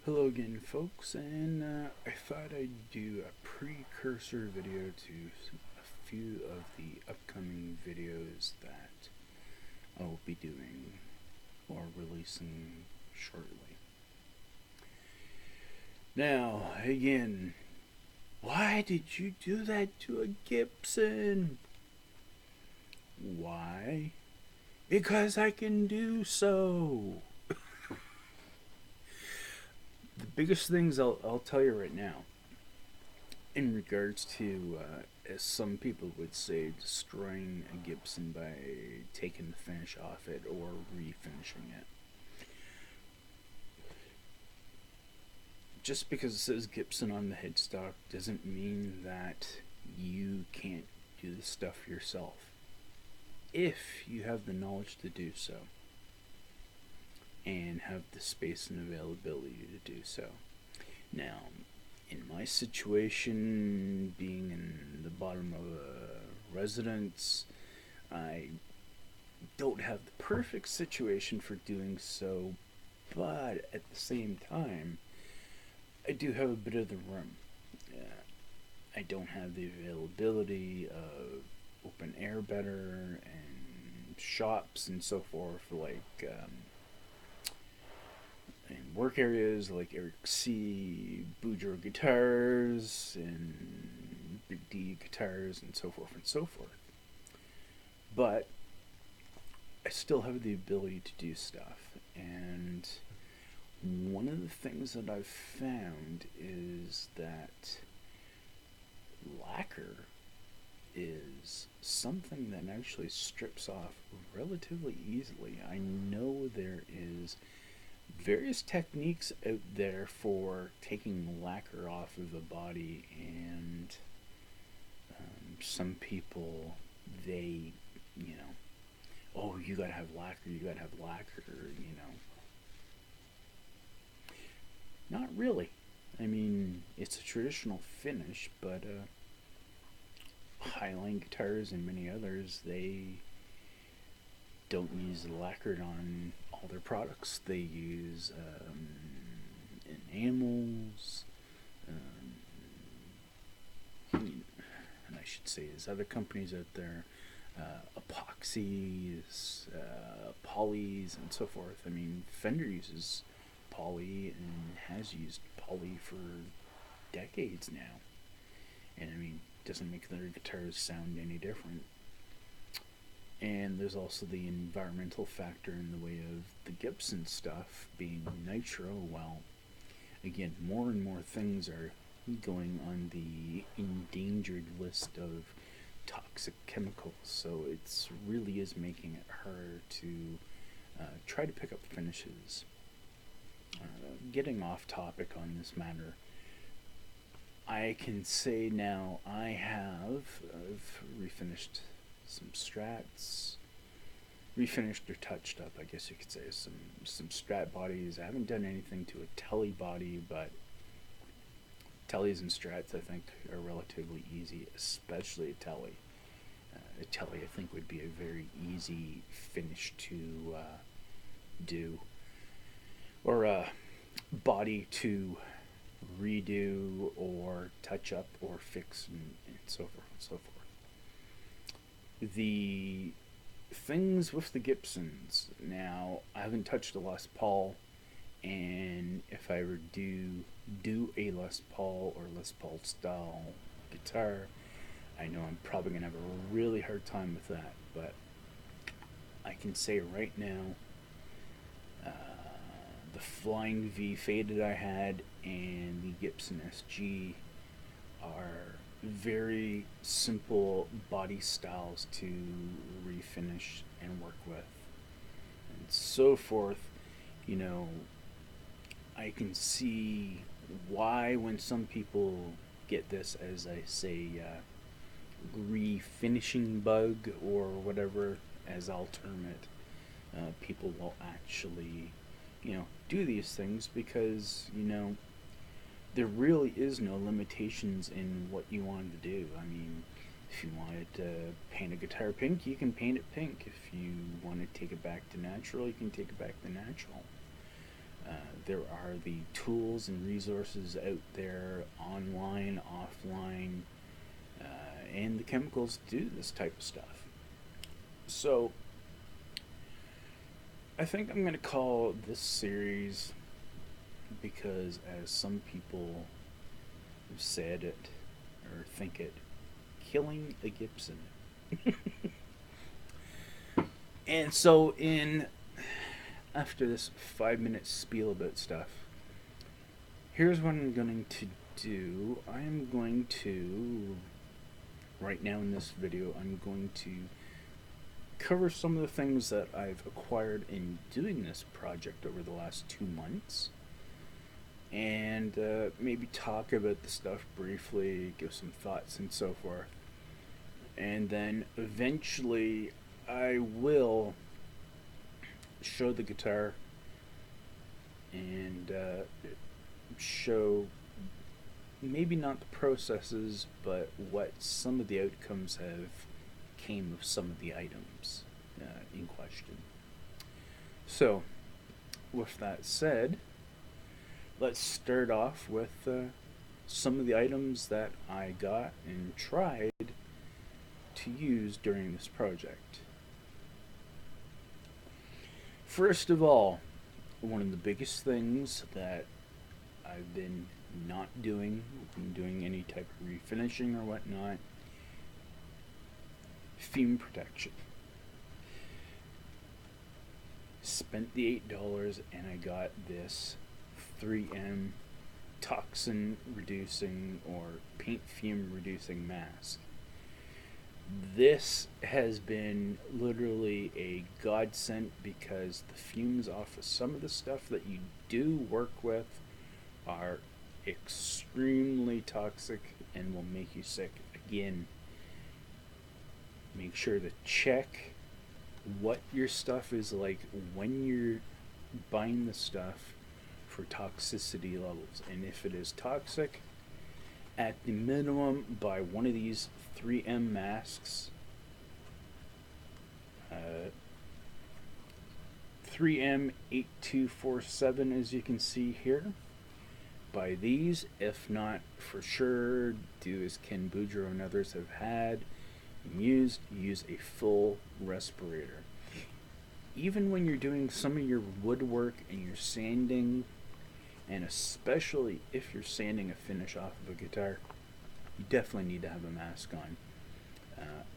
Hello again, folks, and I thought I'd do a precursor video to a few of the upcoming videos that I will be doing or releasing shortly. Now, again, why did you do that to a Gibson? Why? Because I can do so. The biggest things I'll tell you right now in regards to, as some people would say, destroying a Gibson by taking the finish off it or refinishing it. Just because it says Gibson on the headstock doesn't mean that you can't do the stuff yourself, if you have the knowledge to do so and have the space and availability to do so. Now, in my situation, being in the bottom of a residence, I don't have the perfect situation for doing so, but at the same time, I do have a bit of the room. I don't have the availability of open air better and shops and so forth, like in work areas like Eric C, Boudreaux guitars, and Big D guitars, and so forth and so forth. But I still have the ability to do stuff, and one of the things that I've found is that lacquer is something that actually strips off relatively easily. I know there is various techniques out there for taking lacquer off of a body, and some people, they, oh, you gotta have lacquer, Not really. I mean, it's a traditional finish, but Highline guitars and many others, they don't use lacquered on all their products. They use enamels, and I should say there's other companies out there, epoxies, polys, and so forth. I mean, Fender uses poly and has used poly for decades now, and I mean, doesn't make their guitars sound any different. And there's also the environmental factor in the way of the Gibson stuff being nitro. Well, again, more and more things are going on the endangered list of toxic chemicals, so it's really is making it hard to try to pick up finishes. Getting off topic on this matter, I can say now I've refinished some Strats, refinished or touched up, I guess you could say, some Strat bodies. I haven't done anything to a Telly body, but Tellys and Strats I think are relatively easy, especially a Telly. A Telly I think would be a very easy finish to do, or a body to redo or touch up or fix, and so forth and so forth. The things with the Gibsons, now I haven't touched a Les Paul, and if I ever do a Les Paul or Les Paul style guitar, I know I'm probably gonna have a really hard time with that, but I can say right now, uh, the Flying V Faded I had and the Gibson SG are very simple body styles to refinish and work with, and so forth. You know, I can see why when some people get this, as I say, refinishing bug or whatever, as I'll term it, people will actually, do these things because, there really is no limitations in what you want to do. I mean, if you wanted to paint a guitar pink, you can paint it pink. If you want to take it back to natural, you can take it back to natural. there are the tools and resources out there, online, offline, and the chemicals to do this type of stuff. So, I think I'm going to call this series, because as some people have said it or think it, killing a Gibson. And so, after this 5-minute spiel about stuff, here's what I'm going to do. I'm going to, right now in this video, I'm going to cover some of the things that I've acquired in doing this project over the last 2 months, and maybe talk about the stuff briefly, give some thoughts and so forth. And then eventually I will show the guitar and show maybe not the processes, but what some of the outcomes have came of some of the items in question. So, with that said, let's start off with some of the items that I got and tried to use during this project. First of all, one of the biggest things that I've been not doing, any type of refinishing or whatnot, fume protection. Spent the $8 and I got this 3M toxin reducing or paint fume reducing mask. This has been literally a godsend, because the fumes off of some of the stuff that you do work with are extremely toxic and will make you sick. Again, make sure to check what your stuff is like when you're buying the stuff for toxicity levels, and if it is toxic, at the minimum buy one of these 3M masks. 3M 8247, as you can see here. Buy these. If not, for sure, do as Ken Boudreau and others have had and use a full respirator. Even when you're doing some of your woodwork and you're sanding, and especially if you're sanding a finish off of a guitar, you definitely need to have a mask on.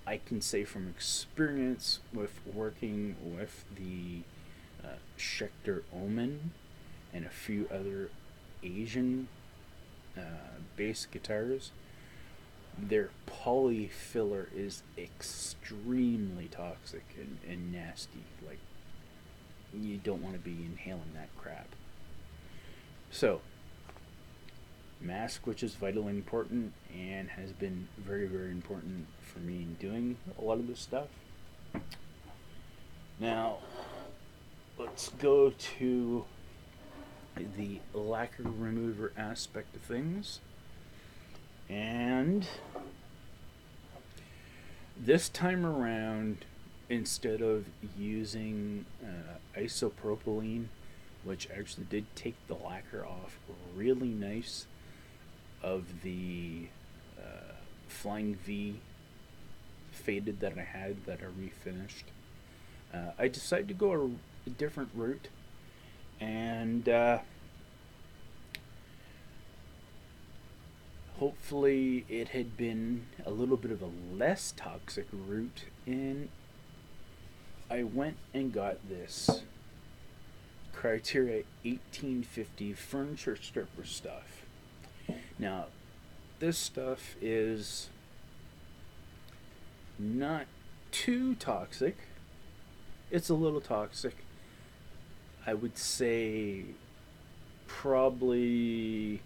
I can say from experience with working with the Schecter Omen and a few other Asian bass guitars, their poly filler is extremely toxic and nasty. Like, you don't want to be inhaling that crap. So, mask, which is vitally important and has been very, very important for me in doing a lot of this stuff. Now, let's go to the lacquer remover aspect of things. And this time around, instead of using isopropylene, which actually did take the lacquer off really nice of the Flying V faded that I had that I refinished, I decided to go a different route, and hopefully it had been a little bit of a less toxic route, and I went and got this Criteria 1850 furniture stripper stuff. Now, this stuff is not too toxic. It's a little toxic. I would say probably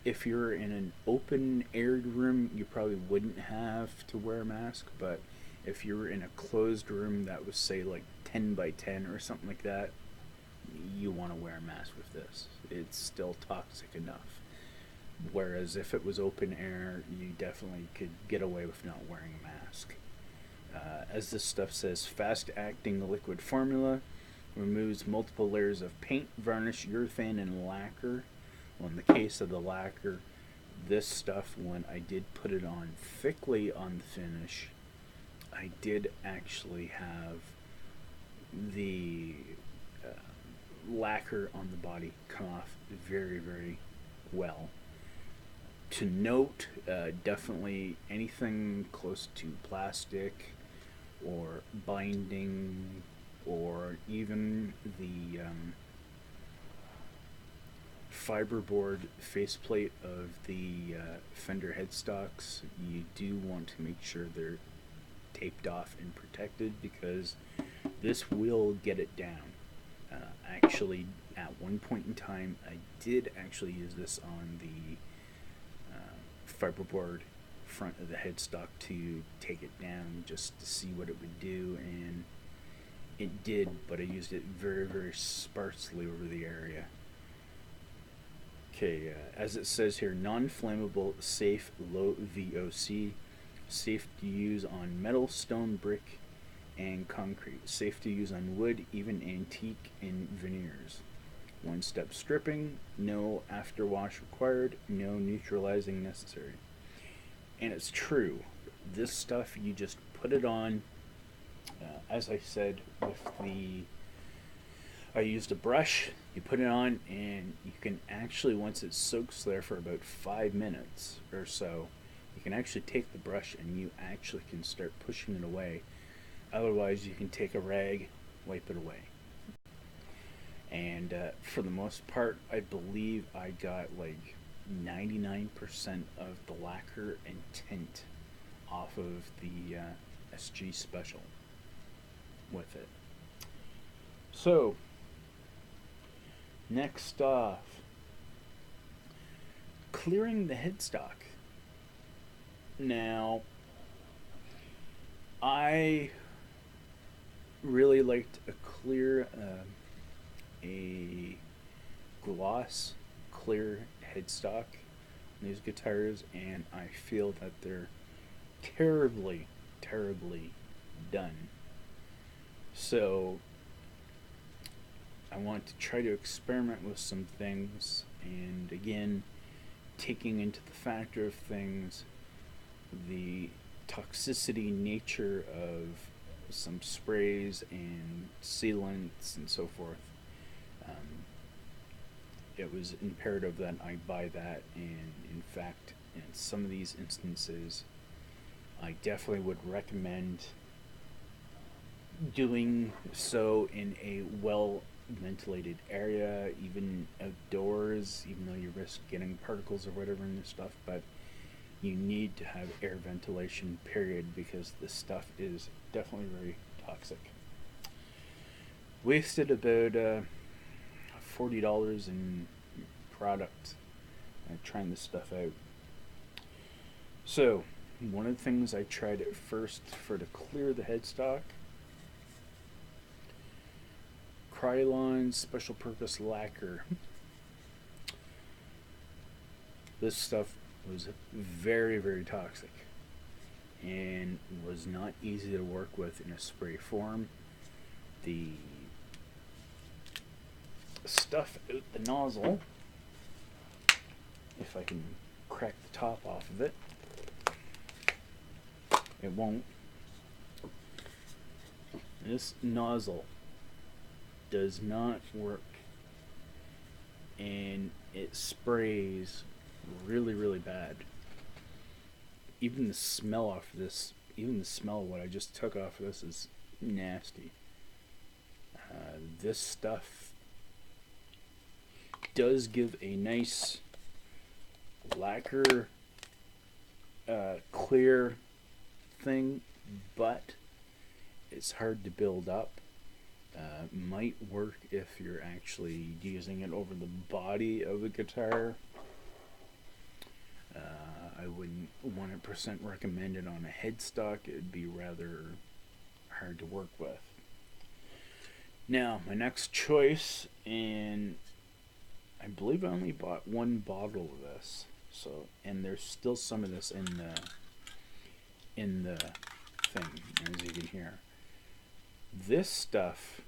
if you're in an open aired room, you probably wouldn't have to wear a mask, but if you were in a closed room that was, say, like 10 by 10 or something like that, you want to wear a mask with this. It's still toxic enough. Whereas if it was open air, you definitely could get away with not wearing a mask. As this stuff says, fast acting liquid formula, Removes multiple layers of paint, varnish, urethane, and lacquer. Well, in the case of the lacquer, this stuff, when I did put it on thickly on the finish, I did actually have the lacquer on the body come off very, very well. To note, definitely anything close to plastic or binding or even the fiberboard faceplate of the fender headstocks, you do want to make sure they're taped off and protected, because this will get it down. Actually, at one point in time, I did actually use this on the fiberboard front of the headstock to take it down just to see what it would do, and it did, but I used it very, very sparsely over the area. Okay, as it says here, non-flammable, safe, low VOC, safe to use on metal, stone, brick, and concrete, safe to use on wood, even antique and veneers. One-step stripping, no afterwash required, no neutralizing necessary. And it's true. This stuff, you just put it on. As I said, with the, I used a brush, you put it on, and you can actually, once it soaks there for about 5 minutes or so, you can actually take the brush and you actually can start pushing it away. Otherwise, you can take a rag, wipe it away. And for the most part, I believe I got like 99% of the lacquer and tint off of the SG Special with it. So, next off, clearing the headstock. Now, I really liked a clear, a gloss clear headstock on these guitars, and I feel that they're terribly, terribly done. So I want to try to experiment with some things, and again, taking into the factor of things the toxicity nature of some sprays and sealants and so forth. It was imperative that I buy that, and in fact, in some of these instances, I definitely would recommend doing so in a well ventilated area, even outdoors, even though you risk getting particles or whatever in this stuff, but you need to have air ventilation, period, because this stuff is definitely very toxic. Wasted about $40 in product trying this stuff out. So, one of the things I tried at first for to clear the headstock, Krylon Special Purpose Lacquer. This stuff was very, very toxic and was not easy to work with in a spray form. The stuff out the nozzle, if I can crack the top off of it, it won't. This nozzle does not work, and it sprays really, really bad. Even the smell off of this, even the smell of what I just took off of this is nasty. This stuff does give a nice lacquer clear thing, but it's hard to build up. Might work if you're actually using it over the body of the guitar. I wouldn't 100% recommend it on a headstock. It would be rather hard to work with. Now, my next choice, and I believe I only bought one bottle of this, so, and there's still some of this in the thing, as you can hear. This stuff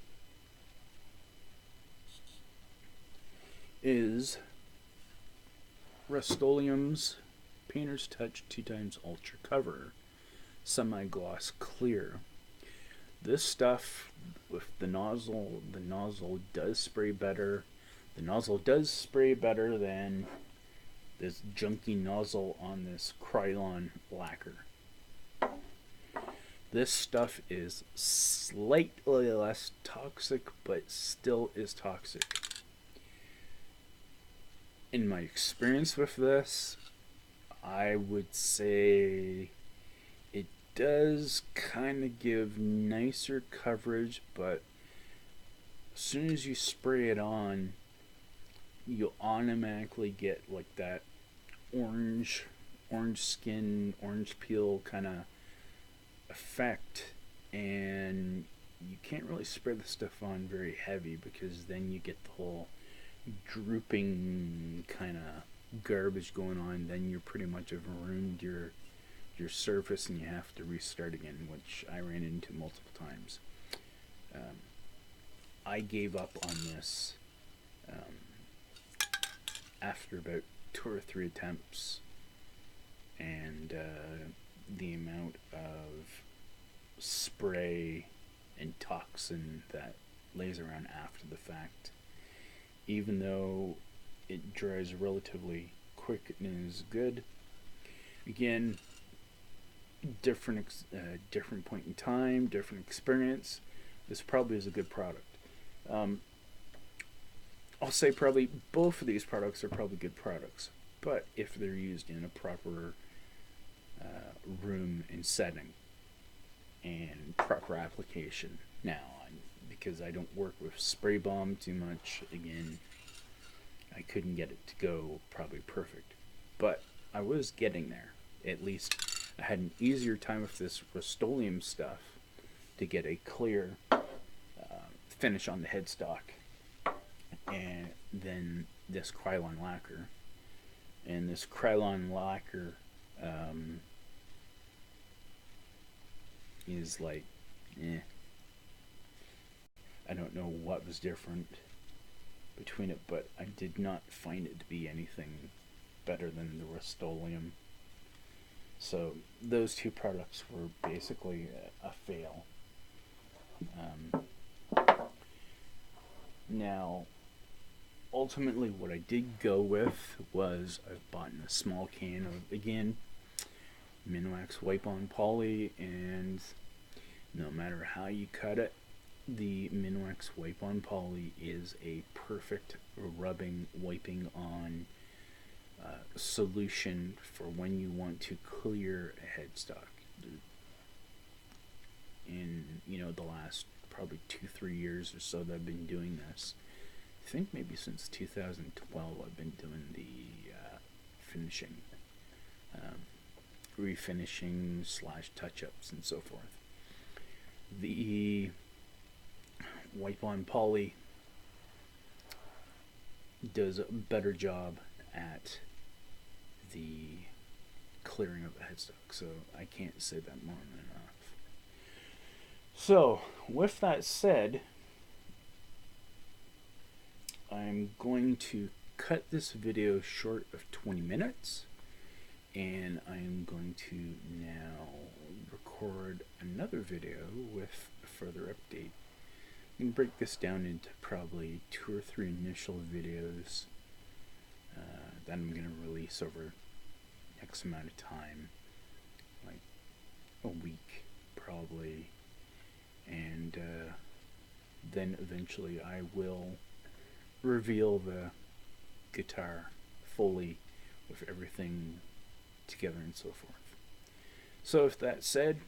is Rust-Oleum's Painter's Touch 2x Ultra Cover Semi-Gloss Clear. This stuff with the nozzle does spray better. The nozzle does spray better than this junky nozzle on this Krylon lacquer. This stuff is slightly less toxic, but still is toxic. In my experience with this, I would say it does kind of give nicer coverage, but as soon as you spray it on, you'll automatically get like that orange skin, orange peel kind of effect, and you can't really spray the stuff on very heavy because then you get the whole drooping kind of garbage going on. Then you're pretty much have ruined your surface and you have to restart again, which I ran into multiple times. I gave up on this after about 2 or 3 attempts, and the amount of spray and toxin that lays around after the fact, even though it dries relatively quick and is good. Again, different point in time, different experience. This probably is a good product. I'll say probably both of these products are probably good products, but if they're used in a proper room and setting and proper application. Now, because I don't work with spray bomb too much, again, I couldn't get it to go probably perfect, but I was getting there. At least I had an easier time with this Rust-Oleum stuff to get a clear finish on the headstock, and then this Krylon lacquer. And this Krylon lacquer is like, I don't know what was different between it, but I did not find it to be anything better than the Rust-Oleum. So those two products were basically a fail. Now, ultimately what I did go with was I've bought a small can of, again, Minwax wipe-on poly, and no matter how you cut it, the Minwax wipe-on poly is a perfect wiping on solution for when you want to clear a headstock. In the last probably 2-3 years or so that I've been doing this, I think maybe since 2012 I've been doing the finishing, refinishing / touch-ups and so forth. The wipe-on poly does a better job at the clearing of the headstock, so I can't say that more than enough. So, with that said, I'm going to cut this video short of 20 minutes, and I'm going to now record another video with a further update. I'm going to break this down into probably 2 or 3 initial videos that I'm going to release over X amount of time, like a week probably, and then eventually I will reveal the guitar fully with everything together and so forth. So with that said,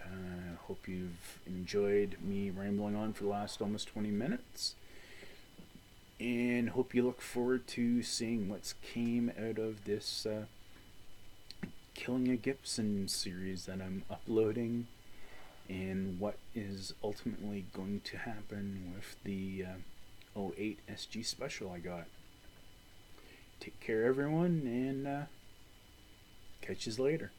I hope you've enjoyed me rambling on for the last almost 20 minutes, and hope you look forward to seeing what's came out of this Killing a Gibson series that I'm uploading, and what is ultimately going to happen with the 08 SG Special I got. Take care everyone, and catch you later.